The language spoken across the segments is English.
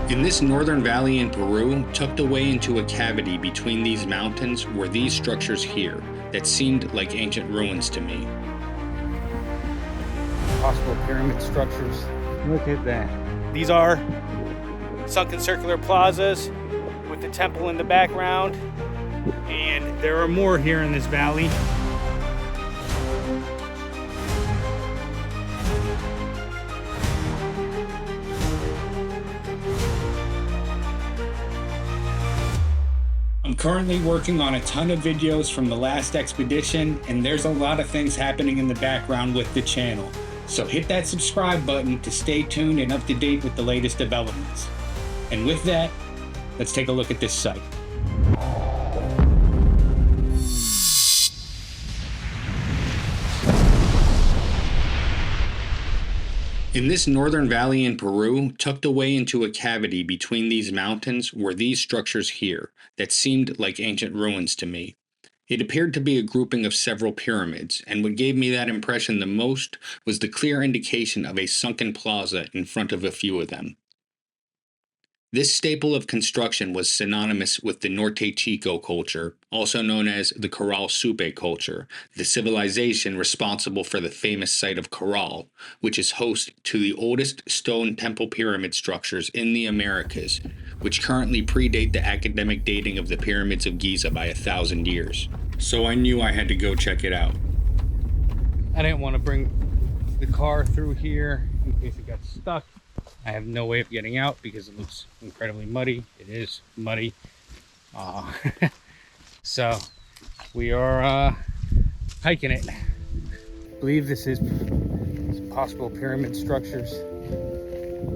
In this northern valley in Peru, tucked away into a cavity between these mountains, were these structures here that seemed like ancient ruins to me. Possible pyramid structures. Look at that. These are sunken circular plazas with the temple in the background, and there are more here in this valley. I'm currently working on a ton of videos from the last expedition, and there's a lot of things happening in the background with the channel. So hit that subscribe button to stay tuned and up to date with the latest developments. And with that, let's take a look at this site. In this northern valley in Peru, tucked away into a cavity between these mountains, were these structures here that seemed like ancient ruins to me. It appeared to be a grouping of several pyramids, and what gave me that impression the most was the clear indication of a sunken plaza in front of a few of them. This staple of construction was synonymous with the Norte Chico culture, also known as the Caral-Supe culture, the civilization responsible for the famous site of Caral, which is host to the oldest stone temple pyramid structures in the Americas, which currently predate the academic dating of the pyramids of Giza by 1,000 years. So I knew I had to go check it out. I didn't want to bring the car through here in case it got stuck. I have no way of getting out because it looks incredibly muddy. It is muddy. So we are hiking it. I believe this is possible pyramid structures,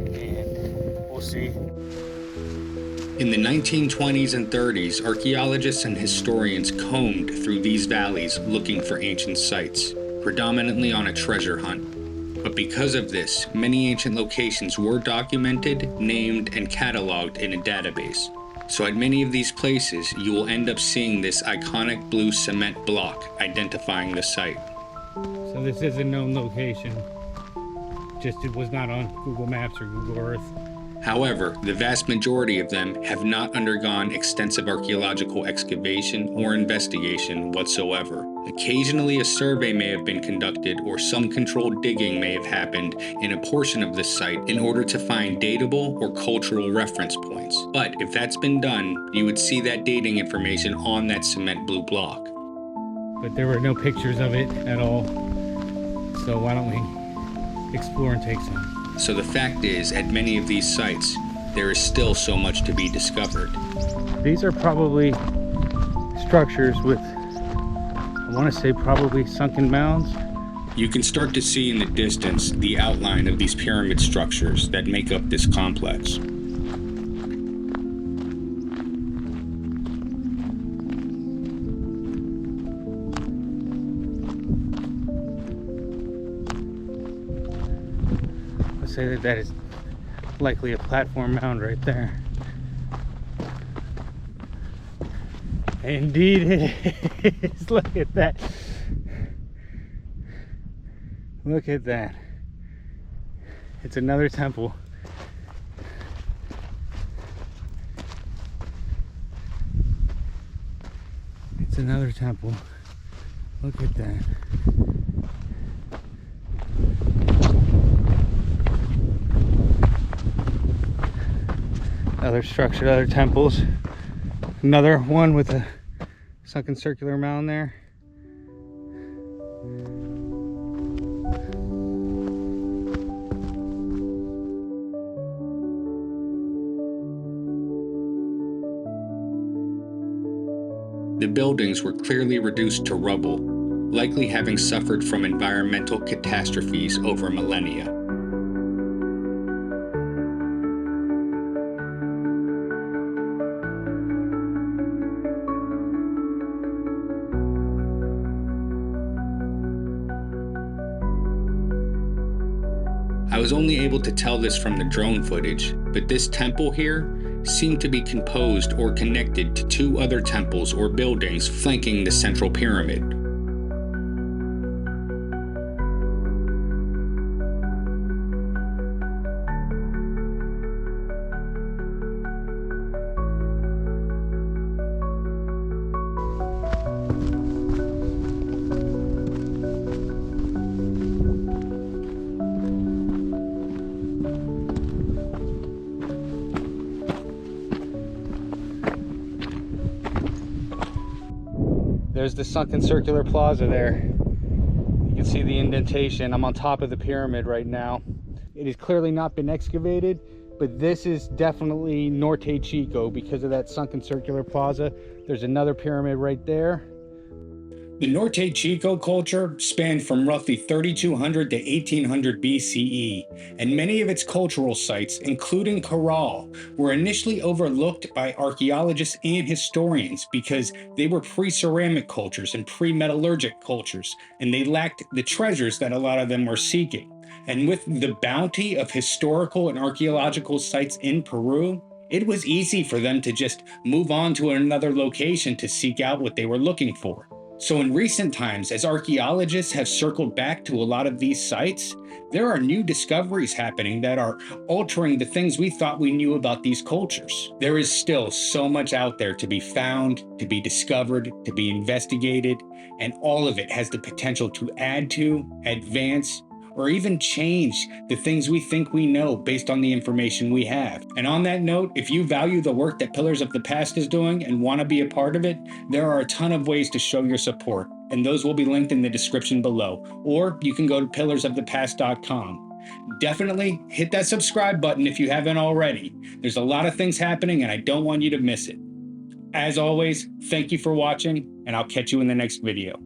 and we'll see. In the 1920s and 30s, archaeologists and historians combed through these valleys looking for ancient sites, predominantly on a treasure hunt. But because of this, many ancient locations were documented, named, and cataloged in a database. So at many of these places, you will end up seeing this iconic blue cement block identifying the site. So this is a known location, just it was not on Google Maps or Google Earth. However, the vast majority of them have not undergone extensive archaeological excavation or investigation whatsoever. Occasionally a survey may have been conducted or some controlled digging may have happened in a portion of the site in order to find datable or cultural reference points. But if that's been done, you would see that dating information on that cement blue block. But there were no pictures of it at all, so why don't we explore and take some? So the fact is, at many of these sites, there is still so much to be discovered. These are probably structures with, I want to say, probably sunken mounds. You can start to see in the distance the outline of these pyramid structures that make up this complex. Say that is likely a platform mound right there. Indeed it is. Look at that. Look at that. It's another temple. It's another temple. Look at that. Other structure, other temples. Another one with a sunken circular mound there. The buildings were clearly reduced to rubble, likely having suffered from environmental catastrophes over millennia. I was only able to tell this from the drone footage, but this temple here seemed to be composed or connected to two other temples or buildings flanking the central pyramid. There's the sunken circular plaza there. You can see the indentation. I'm on top of the pyramid right now. It has clearly not been excavated, but this is definitely Norte Chico because of that sunken circular plaza. There's another pyramid right there. The Norte Chico culture spanned from roughly 3200 to 1800 BCE, and many of its cultural sites, including Caral, were initially overlooked by archaeologists and historians because they were pre-ceramic cultures and pre-metallurgic cultures, and they lacked the treasures that a lot of them were seeking. And with the bounty of historical and archaeological sites in Peru, it was easy for them to just move on to another location to seek out what they were looking for. So in recent times, as archaeologists have circled back to a lot of these sites, there are new discoveries happening that are altering the things we thought we knew about these cultures. There is still so much out there to be found, to be discovered, to be investigated, and all of it has the potential to add to, advance, or even change the things we think we know based on the information we have. And on that note, if you value the work that Pillars of the Past is doing and want to be a part of it, there are a ton of ways to show your support, and those will be linked in the description below, or you can go to pillarsofthepast.com. Definitely hit that subscribe button if you haven't already. There's a lot of things happening and I don't want you to miss it. As always, thank you for watching, and I'll catch you in the next video.